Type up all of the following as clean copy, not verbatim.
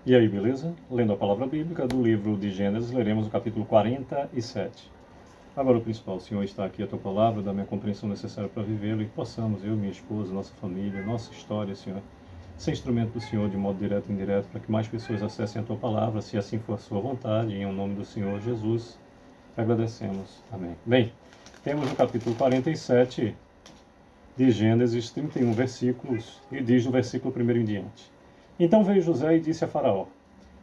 E aí, beleza? Lendo a palavra bíblica do livro de Gênesis, leremos o capítulo 47. Agora o principal, Senhor, está aqui a Tua palavra, da minha compreensão necessária para vivê-lo e que possamos, eu, minha esposa, nossa família, nossa história, Senhor, ser instrumento do Senhor de modo direto e indireto para que mais pessoas acessem a Tua palavra, se assim for a Sua vontade, em nome do Senhor Jesus, agradecemos. Amém. Bem, temos no capítulo 47 de Gênesis 31 versículos e diz no versículo 1 em diante. Então veio José e disse a Faraó: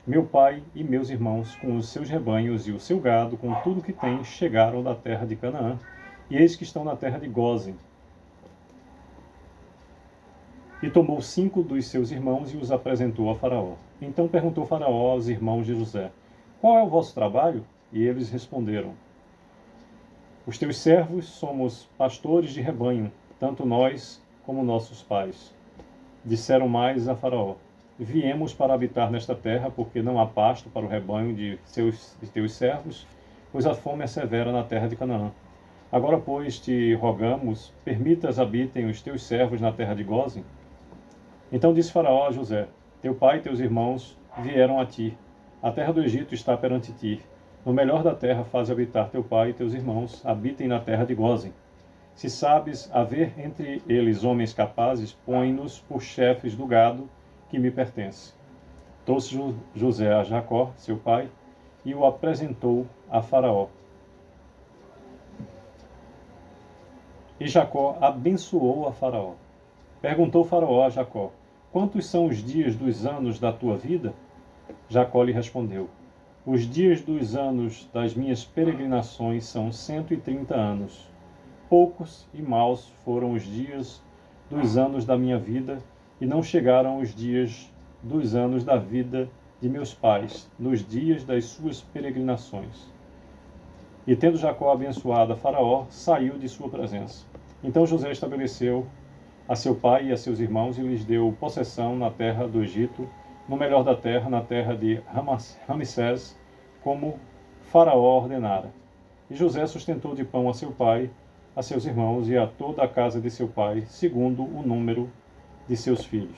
Meu pai e meus irmãos, com os seus rebanhos e o seu gado, com tudo que têm, chegaram da terra de Canaã, e eis que estão na terra de Gósen. E tomou 5 dos seus irmãos e os apresentou a Faraó. Então perguntou Faraó aos irmãos de José: Qual é o vosso trabalho? E eles responderam: Os teus servos somos pastores de rebanho, tanto nós como nossos pais. Disseram mais a Faraó: Viemos para habitar nesta terra, porque não há pasto para o rebanho de teus servos, pois a fome é severa na terra de Canaã. Agora, pois, te rogamos, permitas habitem os teus servos na terra de Gósen. Então disse Faraó a José: Teu pai e teus irmãos vieram a ti. A terra do Egito está perante ti. No melhor da terra faze habitar teu pai e teus irmãos, habitem na terra de Gósen. Se sabes haver entre eles homens capazes, põe-nos por chefes do gado que me pertence. Trouxe José a Jacó, seu pai, e o apresentou a Faraó. E Jacó abençoou a Faraó. Perguntou Faraó a Jacó: Quantos são os dias dos anos da tua vida? Jacó lhe respondeu: Os dias dos anos das minhas peregrinações são 130 anos. Poucos e maus foram os dias dos anos da minha vida, e não chegaram os dias dos anos da vida de meus pais, nos dias das suas peregrinações. E tendo Jacó abençoado a Faraó, saiu de sua presença. Então José estabeleceu a seu pai e a seus irmãos e lhes deu possessão na terra do Egito, no melhor da terra, na terra de Ramsés, como Faraó ordenara. E José sustentou de pão a seu pai, a seus irmãos e a toda a casa de seu pai, segundo o número de seus filhos.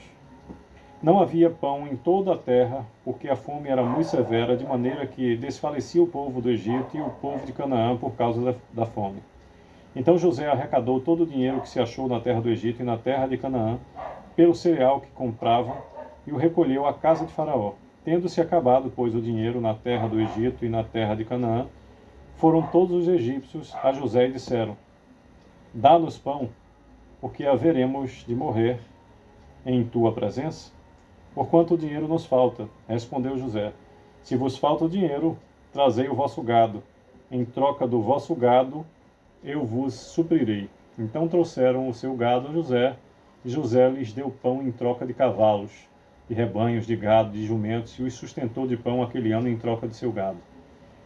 Não havia pão em toda a terra, porque a fome era muito severa, de maneira que desfalecia o povo do Egito e o povo de Canaã por causa da fome. Então José arrecadou todo o dinheiro que se achou na terra do Egito e na terra de Canaã, pelo cereal que compravam, e o recolheu à casa de Faraó. Tendo-se acabado, pois, o dinheiro na terra do Egito e na terra de Canaã, foram todos os egípcios a José e disseram: Dá-nos pão, porque haveremos de morrer em tua presença? Porquanto o dinheiro nos falta. Respondeu José: Se vos falta o dinheiro, trazei o vosso gado. Em troca do vosso gado, eu vos suprirei. Então trouxeram o seu gado a José, e José lhes deu pão em troca de cavalos, de rebanhos, de gado, de jumentos, e os sustentou de pão aquele ano em troca de seu gado.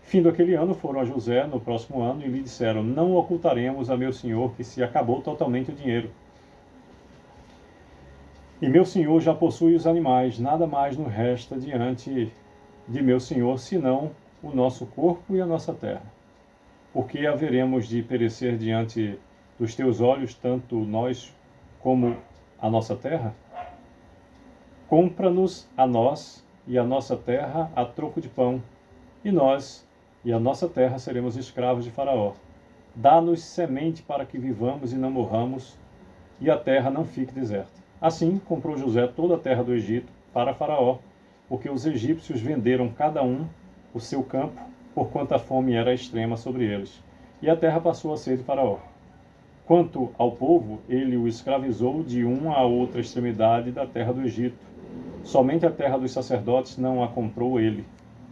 Fim daquele ano, foram a José no próximo ano e lhe disseram: Não ocultaremos a meu senhor que se acabou totalmente o dinheiro. E meu senhor já possui os animais, nada mais nos resta diante de meu senhor, senão o nosso corpo e a nossa terra. Porque haveremos de perecer diante dos teus olhos, tanto nós como a nossa terra? Compra-nos a nós e a nossa terra a troco de pão, e nós e a nossa terra seremos escravos de Faraó. Dá-nos semente para que vivamos e não morramos, e a terra não fique deserta. Assim comprou José toda a terra do Egito para Faraó, porque os egípcios venderam cada um o seu campo, porquanto a fome era extrema sobre eles. E a terra passou a ser de Faraó. Quanto ao povo, ele o escravizou de uma a outra extremidade da terra do Egito. Somente a terra dos sacerdotes não a comprou ele,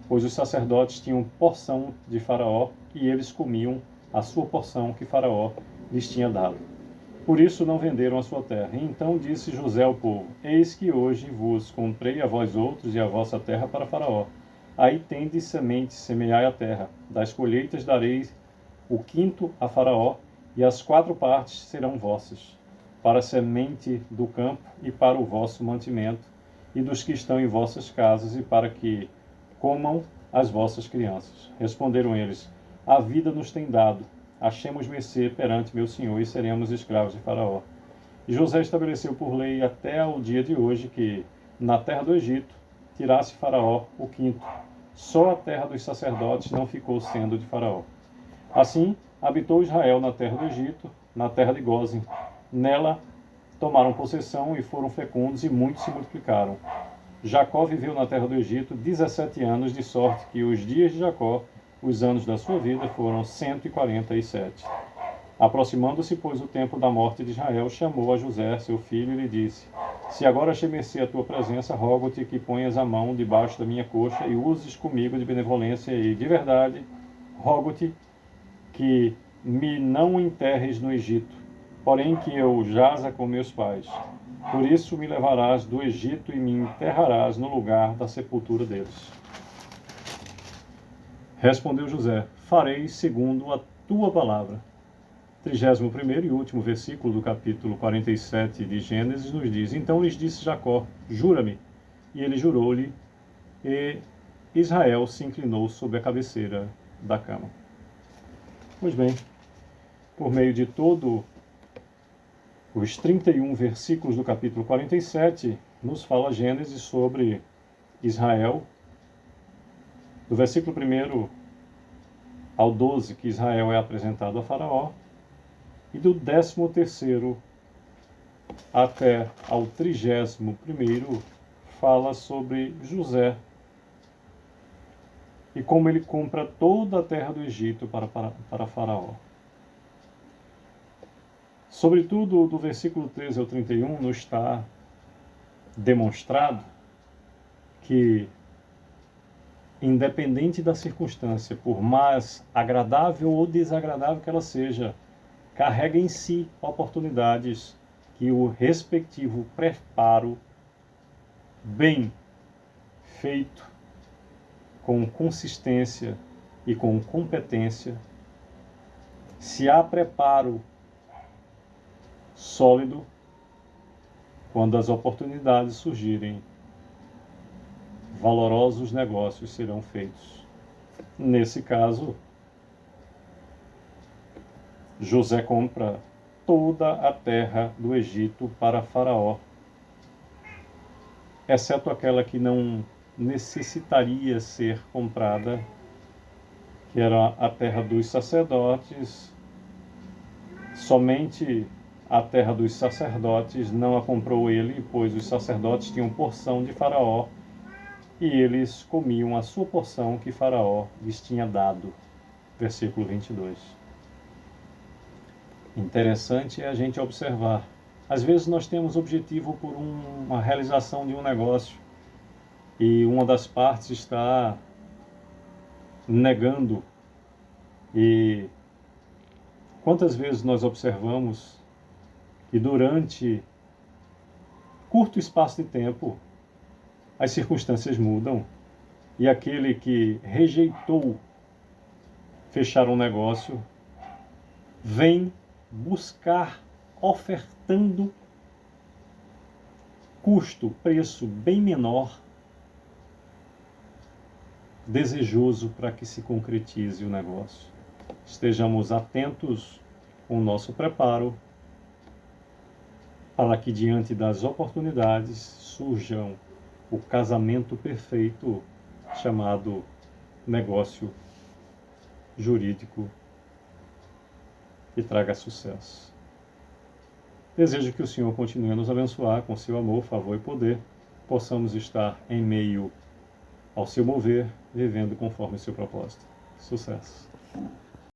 pois os sacerdotes tinham porção de Faraó e eles comiam a sua porção que Faraó lhes tinha dado. Por isso não venderam a sua terra. E então disse José ao povo: Eis que hoje vos comprei a vós outros e a vossa terra para Faraó. Aí tendes semente, semeai a terra. Das colheitas dareis o quinto a Faraó, e as 4 partes serão vossas, para a semente do campo e para o vosso mantimento, e dos que estão em vossas casas, e para que comam as vossas crianças. Responderam eles: A vida nos tem dado, achemos mercê perante meu senhor, e seremos escravos de Faraó. E José estabeleceu por lei até o dia de hoje que, na terra do Egito, tirasse Faraó o quinto. Só a terra dos sacerdotes não ficou sendo de Faraó. Assim, habitou Israel na terra do Egito, na terra de Gósen. Nela tomaram possessão e foram fecundos, e muitos se multiplicaram. Jacó viveu na terra do Egito 17 anos, de sorte que os dias de Jacó, os anos da sua vida, foram 147. Aproximando-se, pois, o tempo da morte de Israel, chamou a José, seu filho, e lhe disse: Se agora achei mercê a tua presença, rogo-te que ponhas a mão debaixo da minha coxa e uses comigo de benevolência e de verdade, rogo-te que me não enterres no Egito, porém que eu jaza com meus pais. Por isso me levarás do Egito e me enterrarás no lugar da sepultura deles. Respondeu José: Farei segundo a tua palavra. 31º e último versículo do capítulo 47 de Gênesis nos diz: Então lhes disse Jacó: Jura-me. E ele jurou-lhe, e Israel se inclinou sobre a cabeceira da cama. Pois bem, por meio de todo os 31 versículos do capítulo 47, nos fala Gênesis sobre Israel, do versículo 1 ao 12, que Israel é apresentado a Faraó, e do 13º até ao 31º fala sobre José e como ele compra toda a terra do Egito para Faraó. Sobretudo, do versículo 13 ao 31, nos está demonstrado que, independente da circunstância, por mais agradável ou desagradável que ela seja, carrega em si oportunidades que o respectivo preparo bem feito, com consistência e com competência, se há preparo sólido, quando as oportunidades surgirem, valorosos negócios serão feitos. Nesse caso, José compra toda a terra do Egito para Faraó, exceto aquela que não necessitaria ser comprada, que era a terra dos sacerdotes. Somente a terra dos sacerdotes não a comprou ele, pois os sacerdotes tinham porção de Faraó e eles comiam a sua porção que Faraó lhes tinha dado. Versículo 22. Interessante é a gente observar. Às vezes nós temos objetivo por uma realização de um negócio e uma das partes está negando. E quantas vezes nós observamos que durante curto espaço de tempo as circunstâncias mudam e aquele que rejeitou fechar um negócio vem buscar ofertando custo, preço bem menor, desejoso para que se concretize o negócio. Estejamos atentos com o nosso preparo para que diante das oportunidades surjam o casamento perfeito chamado negócio jurídico que traga sucesso. Desejo que o Senhor continue a nos abençoar com seu amor, favor e poder, possamos estar em meio ao seu mover, vivendo conforme o seu propósito. Sucesso!